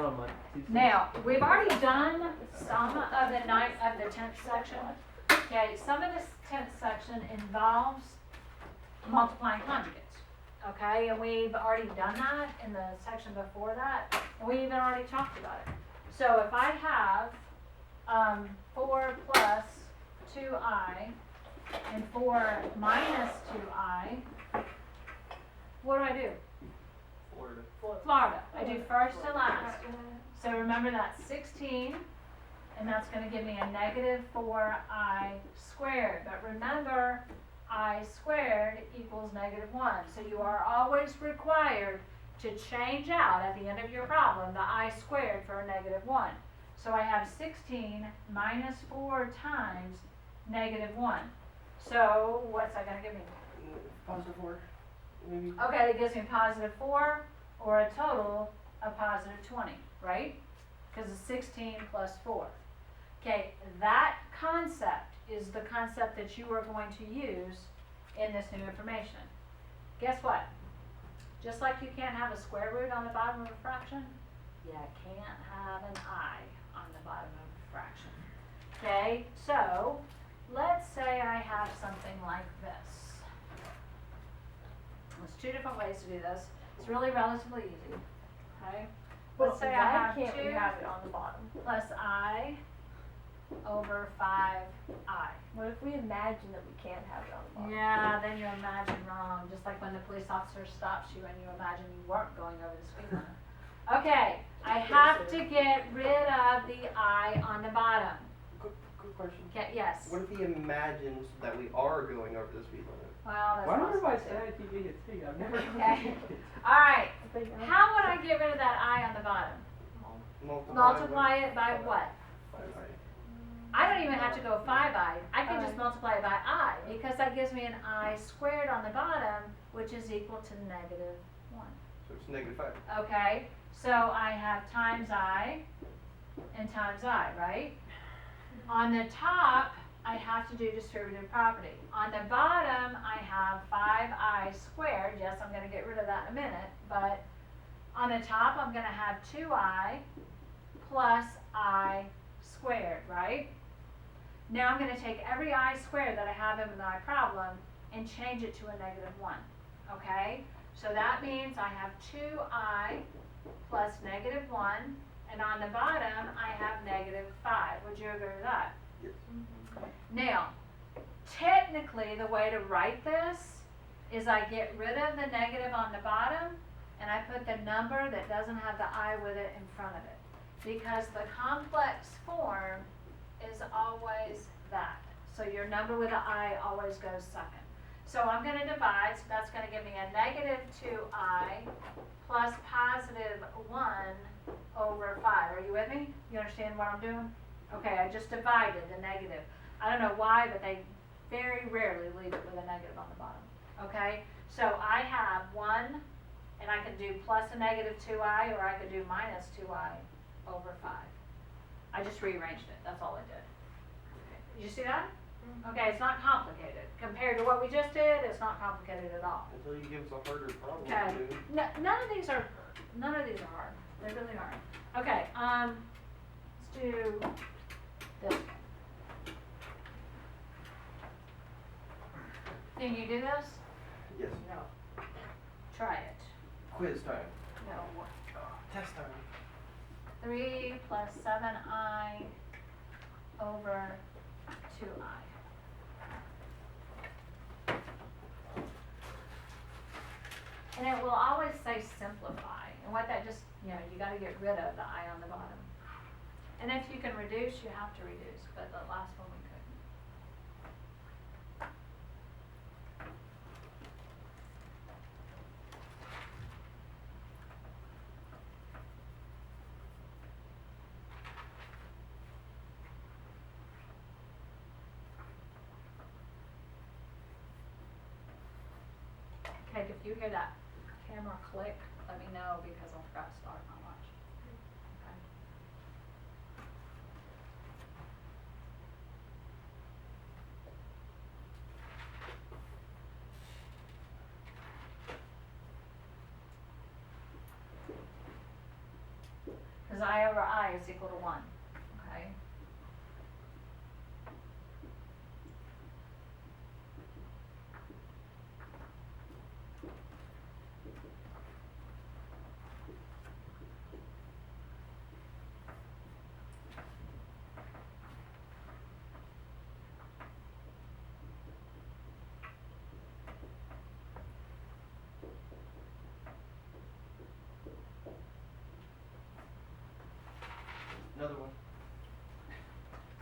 on my 2 Now, we've already done some of the 10th section. Okay, some of this 10th section involves multiplying conjugates. Okay, and we've already done that in the section before that, and we even already talked about it. So if I have 4 plus 2i and 4 minus 2i, what do? Florida. I do first to last. So remember that's 16, and that's going to give me a negative 4i squared. But remember, I squared equals negative 1. So you are always required to change out at the end of your problem the I squared for a negative 1. So I have 16 minus 4 times negative 1. So what's that going to give me? Positive 4, maybe. Okay, that gives me positive 4, or a total of positive 20, right? Because it's 16 plus 4. Okay, that concept is the concept that you are going to use in this new information. Guess what? Just like you can't have a square root on the bottom of a fraction, you can't have an I on the bottom of a fraction. Okay, so let's say I have something like this. There's 2 different ways to do this. It's really relatively easy. Okay, let's say I have 2 we have it on the bottom? plus I over 5i. What if we imagine that we can't have it on the bottom? Yeah, then you imagine wrong, just like when the police officer stops you and you imagine you weren't going over the speed limit. Okay, I have to get rid of the I on the bottom. Good question. Okay, yes. What if he imagines that we are going over the speed limit? Well, that's Why do possible everybody too. say I keep being a T? I've never Okay. All right. How would I get rid of that I on the bottom? Multiply it by what? 5i. I don't even have to go 5i. I can just multiply it by I, because that gives me an I squared on the bottom, which is equal to negative 1. So it's negative 5. Okay, so I have times I and times I, right? On the top, I have to do distributive property. On the bottom, I have 5i squared. Yes, I'm going to get rid of that in a minute, but on the top, I'm going to have 2i plus I squared, right? Now I'm going to take every I squared that I have in my problem and change it to a negative 1, okay? So that means I have 2i plus negative 1, and on the bottom, I have negative 5. Would you agree with that? Yes. Now, technically, the way to write this is I get rid of the negative on the bottom, and I put the number that doesn't have the I with it in front of it. Because the complex form is always that. So your number with the I always goes second. So I'm going to divide, so that's going to give me a negative 2i plus positive 1 over 5. Are you with me? You understand what I'm doing? Okay, I just divided the negative. I don't know why, but they very rarely leave it with a negative on the bottom. Okay, so I have 1, and I can do plus a negative 2i, or I could do minus 2i over 5. I just rearranged it. That's all I did. Okay. Did you see that? Okay, it's not complicated. Compared to what we just did, it's not complicated at all. Until you give us a harder problem Okay. to do. None of these are hard. They really aren't. Okay, let's do this one. Can you do this? Yes. No. Try it. Quiz time. No. Test time. 3 plus 7i over 2i. And it will always say simplify. And what that just, you got to get rid of the I on the bottom. And if you can reduce, you have to reduce. But the last one we couldn't. Okay, if you hear that camera click, let me know because I forgot to start my watch. Okay. Because because I over I is equal to 1, okay? Another one.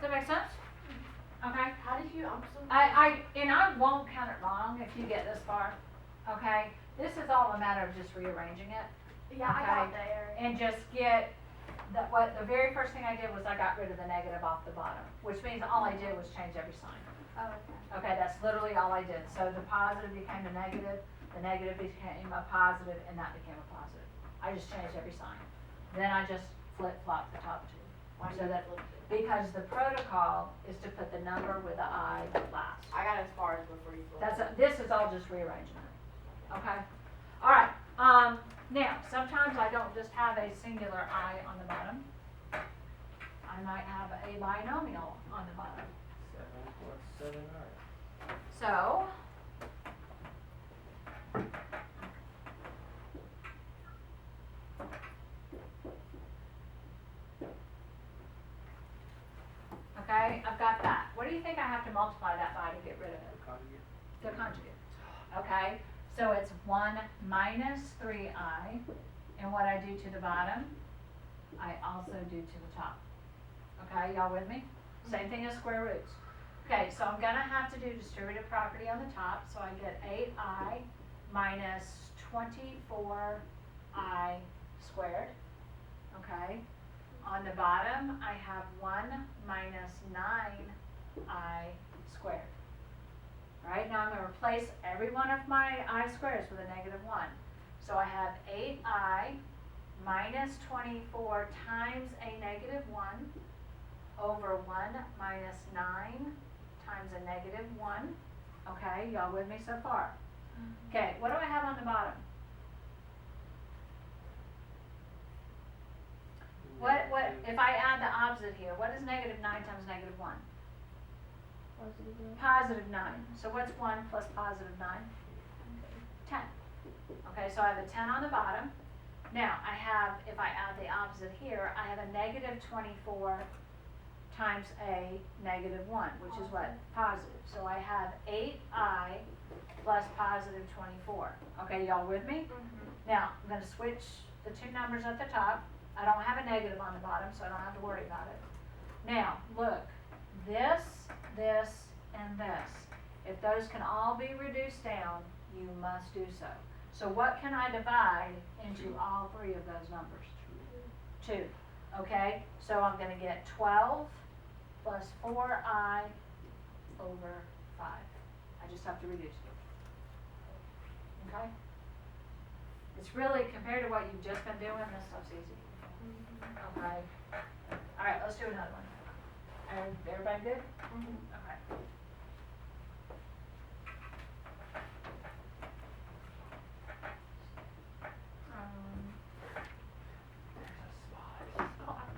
Does that make sense? Okay. How did you, I'm so. And I won't count it wrong if you get this far, okay? This is all a matter of just rearranging it Yeah, I got there. and just get, the very first thing I did was I got rid of the negative off the bottom, which means all I did was change every sign. Oh, okay. Okay, that's literally all I did. So the positive became a negative, the negative became a positive, and that became a positive. I just changed every sign. Then I just flip-flopped the top two. Why So did that, you flip it? because the protocol is to put the number with the I last. I got as far as before you flipped. This is all just rearrangement, okay? All right, now, sometimes I don't just have a singular I on the bottom. I might have a binomial on the bottom. 7 plus 7 I. So, okay, I've got that. What do you think I have to multiply that by to get rid of it? Conjugate. The conjugate. Okay, so it's 1 minus 3i, and what I do to the bottom, I also do to the top. Okay, y'all with me? Same thing as square roots. Okay, so I'm gonna have to do distributive property on the top, so I get 8i minus 24i squared, okay? On the bottom, I have 1 minus 9i squared. Right, now I'm gonna replace every one of my I squares with a negative 1. So I have 8i minus 24 times a negative 1 over 1 minus 9 times a negative 1. Okay, y'all with me so far? Okay, what do I have on the bottom? What, if I add the opposite here, what is negative 9 times negative 1? Positive one. Positive 9. So what's 1 plus positive 9? 10. Okay, so I have a 10 on the bottom. Now, I have, if I add the opposite here, I have a negative 24 times a negative 1, which is what? Positive. So I have 8i plus positive 24. Okay, y'all with me? Now, I'm going to switch the two numbers at the top. I don't have a negative on the bottom, so I don't have to worry about it. Now, look, this, and this. If those can all be reduced down, you must do so. So what can I divide into all three of those numbers? 2. Okay, so I'm going to get 12 plus 4i over 5. I just have to reduce it. Okay? It's really, compared to what you've just been doing, this stuff's easy. Okay. All right, let's do another one. Everybody good? Okay.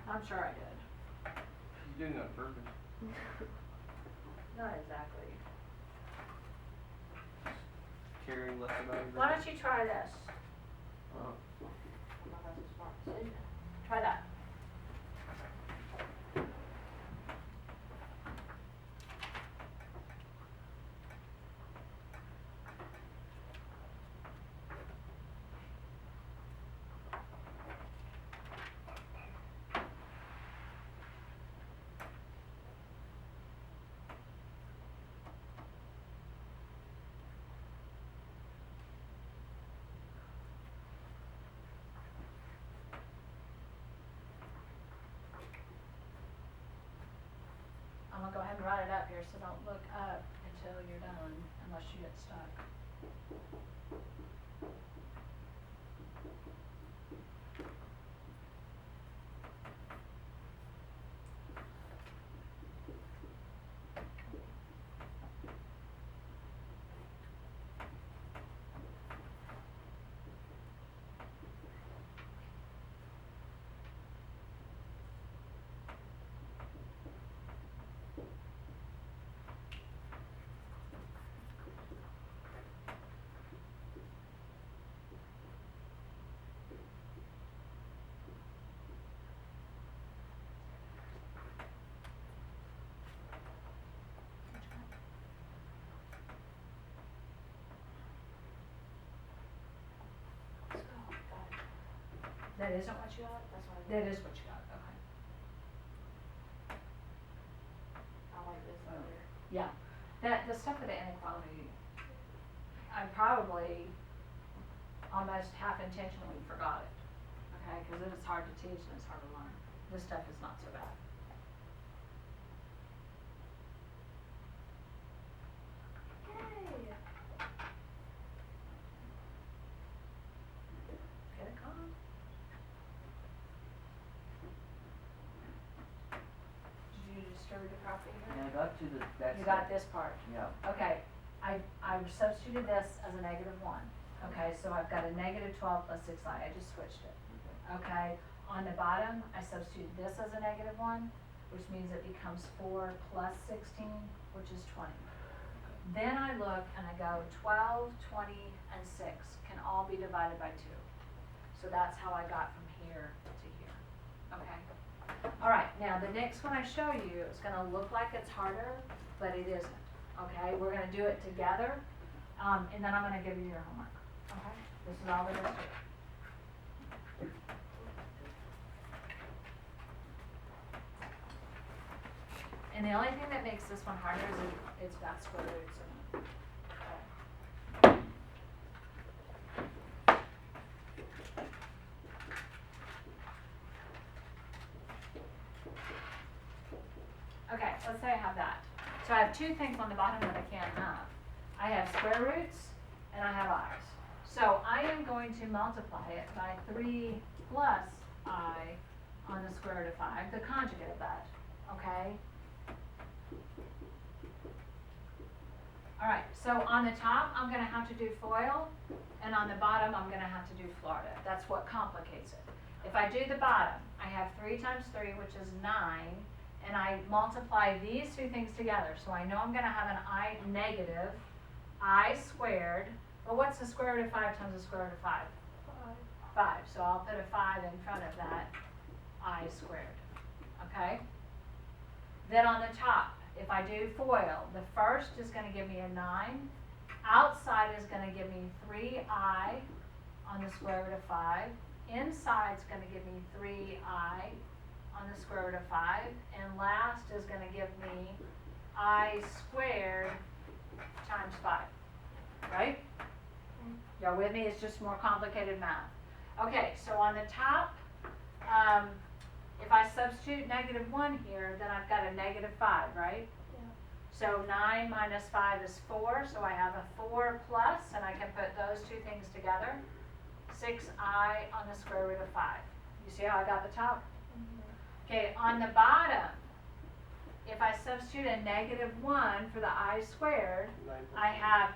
I'm sure I did. You're doing it on purpose. Not exactly. Caring less about your Why don't you try this? Oh. That's a smart decision. Try that. I'm gonna go ahead and write it up here, so don't look up until you're done, unless you get stuck. That isn't what you got? That's what I That did. is what you got, okay. I like this better. Yeah, the stuff with the inequality, I probably almost half intentionally forgot it, okay, cause it is hard to teach and it's hard to learn. This stuff is not so bad. Yay! Get it going. Did you disturb the property here? Yeah, I got to the, that's. You got this part. Yeah. Okay, I substituted this as a -1. Okay, so I've got a -12 plus 6i, I just switched it. Okay, on the bottom, I substituted this as a -1, which means it becomes 4 plus 16, which is 20. Then I look and I go 12, 20, and 6 can all be divided by 2. So that's how I got from here to here, okay? All right, now the next one I show you is gonna look like it's harder, but it isn't, okay? We're gonna do it together, and then I'm gonna give you your homework, okay? This is all there is to it. And the only thing that makes this one harder is it's got square roots in it. Okay. Okay, let's say I have that. So I have two things on the bottom that I can't have. I have square roots and I have i's. So I am going to multiply it by 3 plus I on the square root of 5, the conjugate of that, okay? Alright, so on the top, I'm gonna have to do FOIL, and on the bottom, I'm gonna have to do Florida. That's what complicates it. If I do the bottom, I have 3 times 3, which is 9, and I multiply these two things together. So I know I'm gonna have an I negative, I squared, but what's the square root of 5 times the square root of 5? 5, so I'll put a 5 in front of that I squared, okay? Then on the top, if I do FOIL, the first is going to give me a 9, outside is going to give me 3i on the square root of 5, inside is going to give me 3i on the square root of 5, and last is going to give me I squared times 5, right? Y'all with me? It's just more complicated math. Okay, so on the top, if I substitute -1 here, then I've got a -5, right? Yeah. So 9 minus 5 is 4, so I have a 4 plus, and I can put those two things together. 6i on the square root of 5. You see how I got the top? Okay, on the bottom, if I substitute a -1 for the I squared, 9 plus I have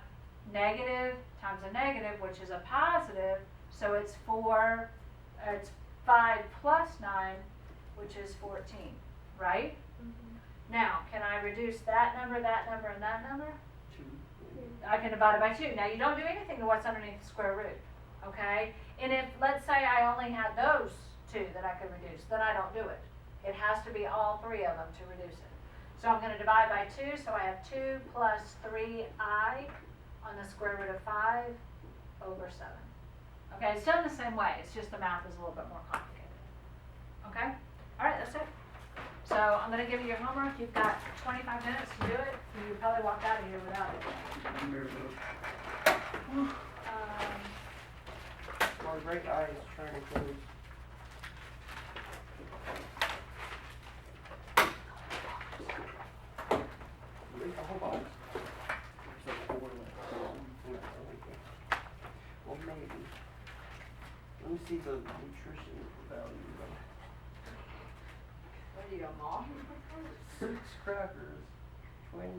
negative times a negative, which is a positive, so it's 5 plus 9, which is 14, right? Now, can I reduce that number, and that number? 2. I can divide it by 2. Now, you don't do anything to what's underneath the square root, okay? And if, let's say I only had those two that I could reduce, then I don't do it. It has to be all 3 of them to reduce it. So I'm going to divide by 2, so I have 2 plus 3i on the square root of 5 over 7. Okay, it's done the same way, it's just the math is a little bit more complicated. Okay? Alright, that's it. So I'm going to give you your homework. You've got 25 minutes to do it. You probably walked out of here without it. Our great eye is trying to close. Read the whole box. There's like 4 left. Well, maybe. Let me see the nutrition value. Where do you go, Mom? 6 crackers, 20.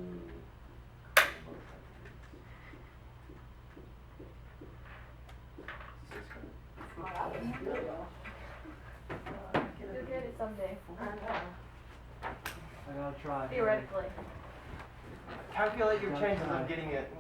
Oh, that was really well. You'll get it someday. I know. I gotta try. Theoretically. Calculate your chances of getting it.